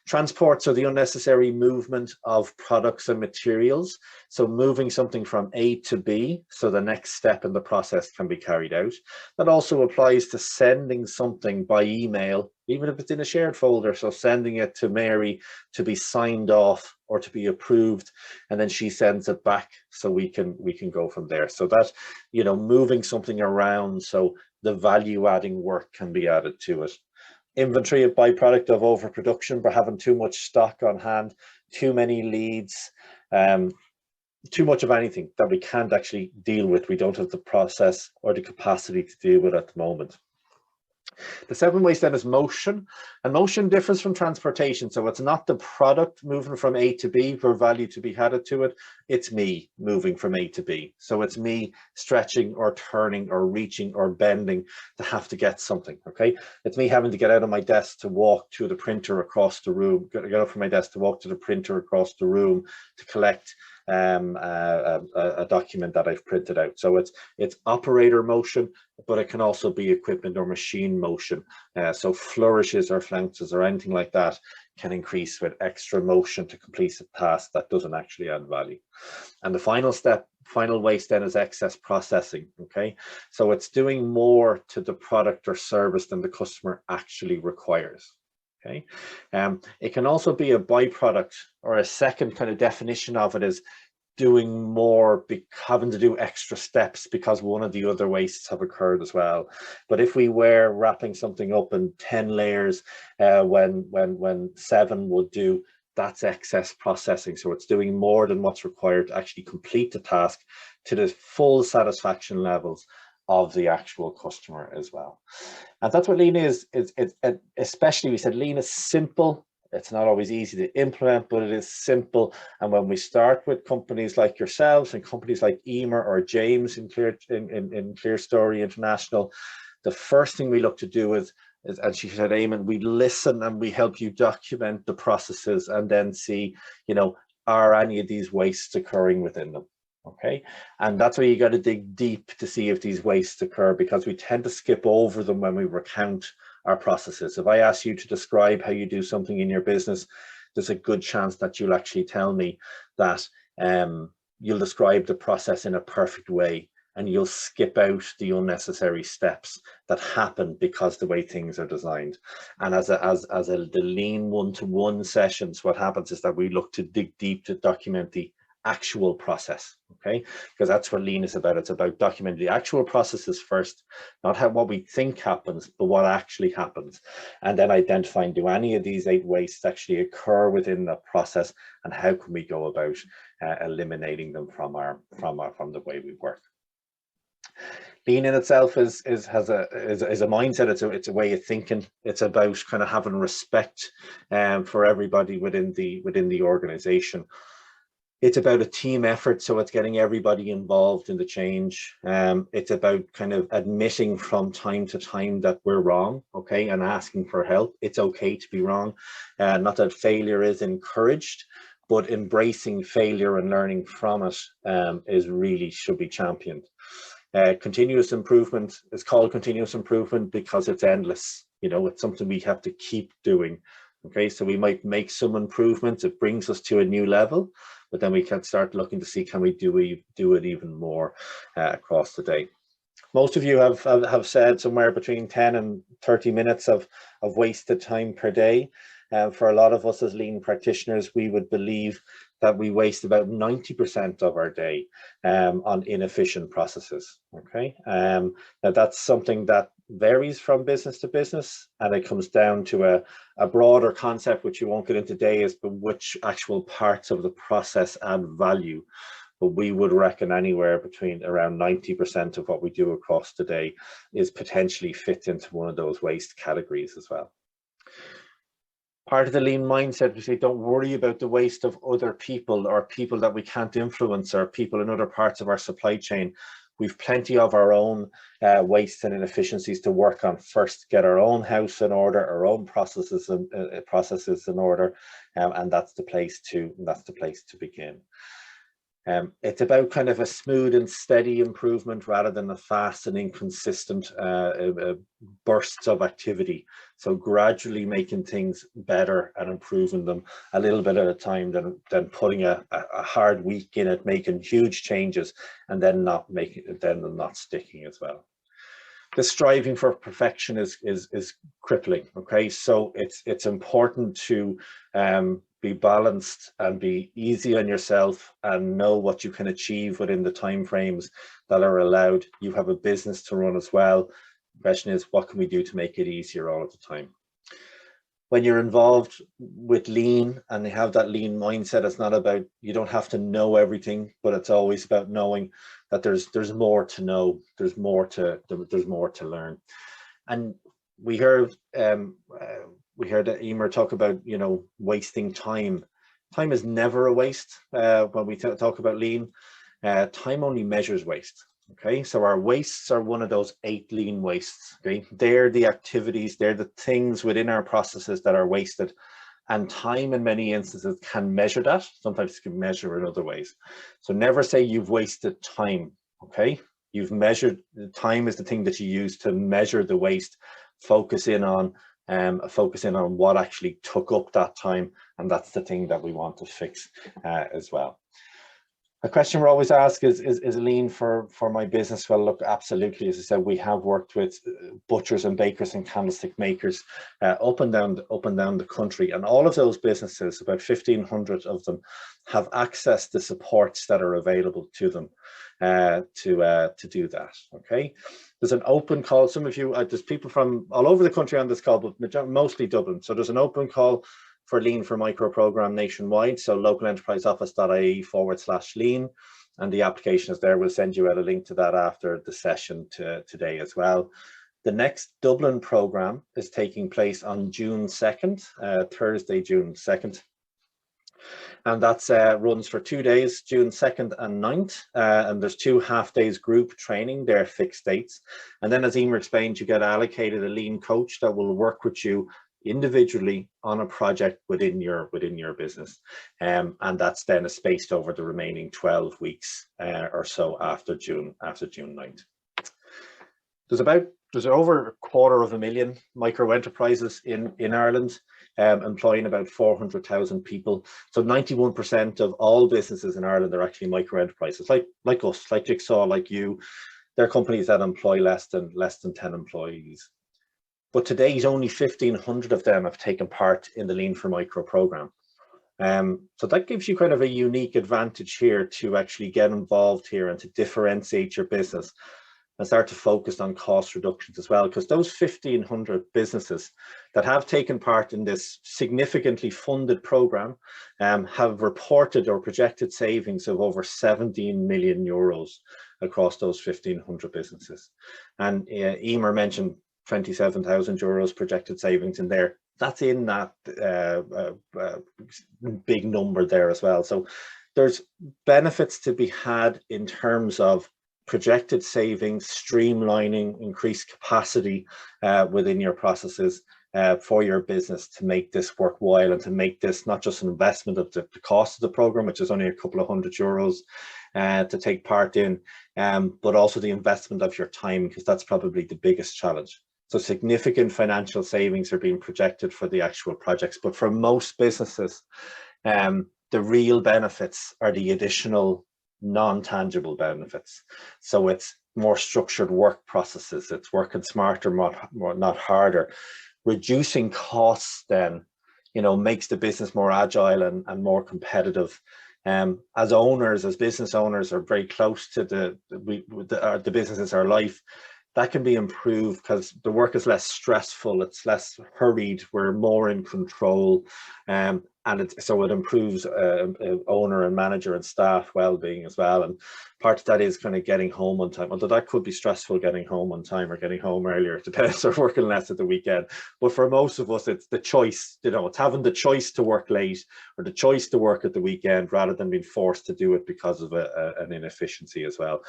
Transport, so the unnecessary movement of products and materials. So moving something from A to B, so the next step in the process can be carried out. That also applies to sending something by email, even if it's in a shared folder. So sending it to Mary to be signed off or to be approved, and then she sends it back so we can go from there. So that, you know, moving something around so the value adding work can be added to it. Inventory, a byproduct of overproduction, but having too much stock on hand, too many leads, too much of anything that we can't actually deal with. We don't have the process or the capacity to deal with at the moment. The 7th waste then is motion, and motion differs from transportation. So it's not the product moving from A to B for value to be added to it. It's me moving from A to B. So it's me stretching or turning or reaching or bending to have to get something. Okay, it's me having to get out of my desk to walk to the printer across the room, get up from my desk to walk to the printer across the room to collect a document that I've printed out. So it's operator motion, but it can also be equipment or machine motion. So flourishes or flounces or anything like that can increase with extra motion to complete a task that doesn't actually add value. And the final waste then is excess processing. Okay, so it's doing more to the product or service than the customer actually requires. Okay, it can also be a byproduct, or a second kind of definition of it is doing more, having to do extra steps because one of the other wastes have occurred as well. But if we were wrapping something up in 10 layers when 7 would do, that's excess processing. So it's doing more than what's required to actually complete the task to the full satisfaction levels of the actual customer as well. And that's what Lean is. It's especially, we said Lean is simple. It's not always easy to implement, but it is simple. And when we start with companies like yourselves and companies like Emer or James in Clear Story International, the first thing we look to do is and she said, Eamon, we listen and we help you document the processes and then see, you know, are any of these wastes occurring within them? Okay, and that's where you got to dig deep to see if these wastes occur, because we tend to skip over them when we recount our processes. If I ask you to describe how you do something in your business, there's a good chance that you'll actually tell me that you'll describe the process in a perfect way, and you'll skip out the unnecessary steps that happen because the way things are designed. And the lean one-to-one sessions, what happens is that we look to dig deep to document the actual process, okay? Because that's what lean is about. It's about documenting the actual processes first, not what we think happens, but what actually happens. And then identifying, do any of these 8 wastes actually occur within the process, and how can we go about eliminating them from the way we work. Lean in itself is a mindset. It's a way of thinking. It's about kind of having respect for everybody within the organization. It's about a team effort, so it's getting everybody involved in the change. It's about kind of admitting from time to time that we're wrong, okay, and asking for help. It's okay to be wrong. Not that failure is encouraged, but embracing failure and learning from it should be championed. Continuous improvement is called continuous improvement because it's endless. You know, it's something we have to keep doing. Okay, so we might make some improvements. It brings us to a new level, but then we can start looking to see, can we do it even more across the day. Most of you have said somewhere between 10 and 30 minutes of wasted time per day. For a lot of us as lean practitioners, we would believe that we waste about 90% of our day on inefficient processes. Okay, now that's something that varies from business to business, and it comes down to a broader concept, which you won't get into today, is but which actual parts of the process add value. But we would reckon anywhere between around 90% of what we do across the day is potentially fit into one of those waste categories as well. Part of the lean mindset, we say, don't worry about the waste of other people, or people that we can't influence, or people in other parts of our supply chain. We've plenty of our own waste and inefficiencies to work on first. Get our own house in order, our own processes in order, and that's the place to begin. It's about kind of a smooth and steady improvement rather than a fast and inconsistent bursts of activity. So gradually making things better and improving them a little bit at a time than putting a hard week in it, making huge changes and then not sticking as well. The striving for perfection is crippling. Okay, so it's important to be balanced and be easy on yourself and know what you can achieve within the time frames that are allowed. You have a business to run as well. The question is, what can we do to make it easier all of the time? When you're involved with lean and you have that lean mindset, it's not about, you don't have to know everything, but it's always about knowing that there's more to know, there's more to learn. And we heard Emer talk about, you know, wasting time. Time is never a waste when we talk about lean. Time only measures waste. Okay, so our wastes are one of those 8 lean wastes. Okay, they're the activities, they're the things within our processes that are wasted, and time in many instances can measure that. Sometimes it can measure in other ways. So never say you've wasted time. Okay, you've measured. Time is the thing that you use to measure the waste. Focus in on what actually took up that time, and that's the thing that we want to fix as well. A question we're always asked is lean for my business? Well, look, absolutely. As I said, we have worked with butchers and bakers and candlestick makers up and down the country, and all of those businesses, about 1,500 of them, have access to supports that are available to them to do that. Okay, there's an open call. Some of you, there's people from all over the country on this call, but mostly Dublin. So there's an open call for Lean for Micro program nationwide. So localenterpriseoffice.ie/lean, and the application is there. We'll send you out a link to that after the session today as well. The next Dublin program is taking place on June 2nd, Thursday, June 2nd. And that's runs for 2 days, June 2nd and 9th. And there's 2 half-days group training, they're fixed dates. And then, as Emer explained, you get allocated a lean coach that will work with you individually on a project within your business, and that's then spaced over the remaining 12 weeks or so after June 9th. There's over 250,000 micro enterprises in Ireland, employing about 400,000 people. So 91% of all businesses in Ireland are actually micro enterprises, like us, like Jigsaw, like you. They're companies that employ less than 10 employees. But to date, only 1,500 of them have taken part in the Lean for Micro program. So that gives you kind of a unique advantage here to actually get involved here and to differentiate your business and start to focus on cost reductions as well, because those 1,500 businesses that have taken part in this significantly funded program have reported or projected savings of over 17 million euros across those 1,500 businesses. And Emer mentioned 27,000 euros projected savings in there. That's in that big number there as well. So there's benefits to be had in terms of projected savings, streamlining, increased capacity within your processes for your business to make this worthwhile and to make this not just an investment of the cost of the program, which is only a couple of €100 to take part in, but also the investment of your time, because that's probably the biggest challenge. So significant financial savings are being projected for the actual projects, but for most businesses, the real benefits are the additional non-tangible benefits. So it's more structured work processes, it's working smarter, not harder. Reducing costs then, makes the business more agile and more competitive. As owners, as business owners, are very close to the businesses, our life. That can be improved because the work is less stressful, it's less hurried, we're more in control, so it improves owner and manager and staff well-being as well. And part of that is kind of getting home on time, although that could be stressful, getting home on time or getting home earlier. It depends, or working less at the weekend. But for most of us, it's the choice, it's having the choice to work late or the choice to work at the weekend rather than being forced to do it because of an inefficiency as well.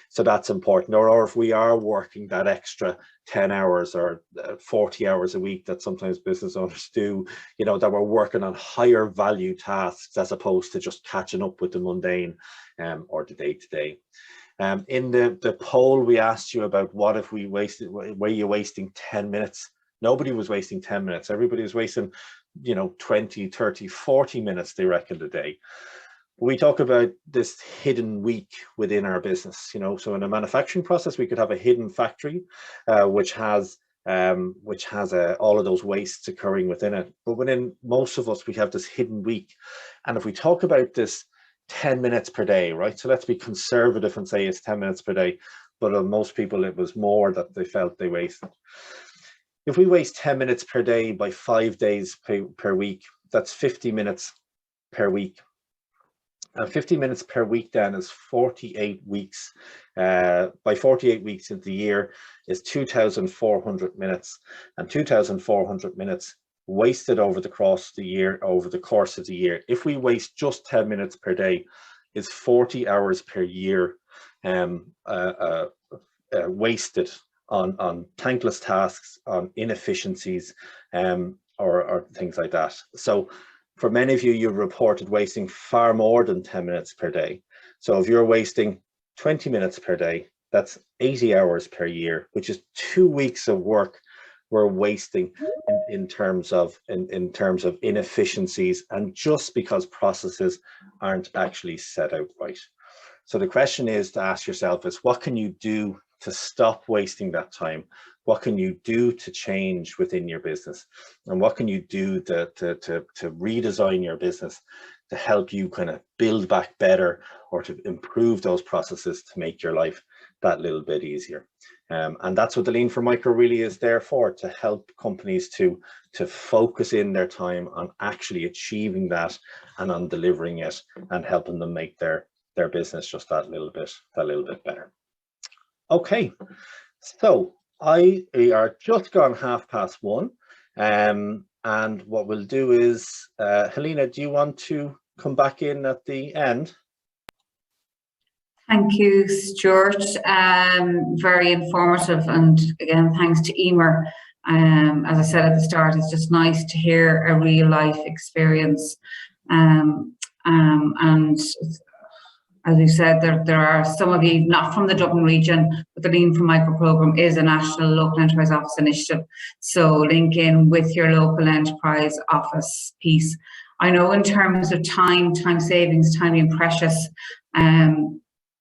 So that's important. Or if we are working that extra 10 hours or 40 hours a week that sometimes business owners do, that we're working on higher value tasks as opposed to just catching up with the mundane or the day-to-day. In the poll, we asked you about what if we were you wasting 10 minutes? Nobody was wasting 10 minutes. Everybody was wasting, 20, 30, 40 minutes, they reckon, a day. We talk about this hidden week within our business, so in a manufacturing process, we could have a hidden factory, which has all of those wastes occurring within it. But within most of us, we have this hidden week. And if we talk about this 10 minutes per day, right? So let's be conservative and say it's 10 minutes per day, but most people, it was more that they felt they wasted. If we waste 10 minutes per day by 5 days per week, that's 50 minutes per week. And 50 minutes per week then is 48 weeks. By 48 weeks into the year is 2,400 minutes, and 2,400 minutes wasted over the course of the year. If we waste just 10 minutes per day, is 40 hours per year wasted on thankless tasks, on inefficiencies, or things like that. So for many of you, you've reported wasting far more than 10 minutes per day. So if you're wasting 20 minutes per day, that's 80 hours per year, which is 2 weeks of work we're wasting in terms of inefficiencies, and just because processes aren't actually set out right. So the question is to ask yourself is, what can you do to stop wasting that time? What can you do to change within your business? And what can you do to redesign your business to help you kind of build back better, or to improve those processes to make your life that little bit easier? And that's what the Lean for Micro really is there for, to help companies to focus in their time on actually achieving that and on delivering it and helping them make their business just that little bit better. Okay, so we are just gone 1:30. And what we'll do is, Helena, do you want to come back in at the end? Thank you, Stuart. Very informative, and again, thanks to Emer. As I said at the start, it's just nice to hear a real life experience. And as you said, there are some of you not from the Dublin region, but the Lean for Micro programme is a national local enterprise office initiative. So link in with your local enterprise office piece. I know in terms of time savings, time being precious,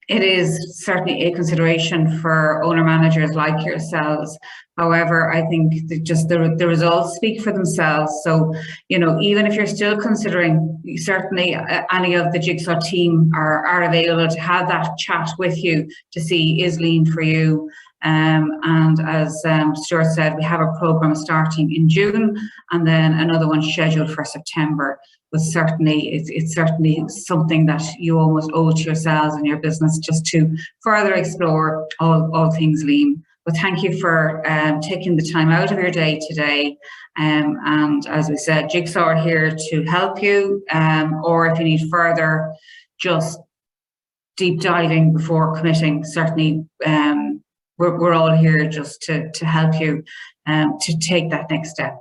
it is certainly a consideration for owner managers like yourselves. However, I think that just the results speak for themselves. So, you know, even if you're still considering, certainly any of the Jigsaw team are available to have that chat with you to see is Lean for you. And as Stuart said, we have a programme starting in June and then another one scheduled for September. But certainly, it's certainly something that you almost owe to yourselves and your business just to further explore all things Lean. But thank you for taking the time out of your day today. And as we said, Jigsaw are here to help you, or if you need further just deep diving before committing, certainly we're all here just to help you to take that next step.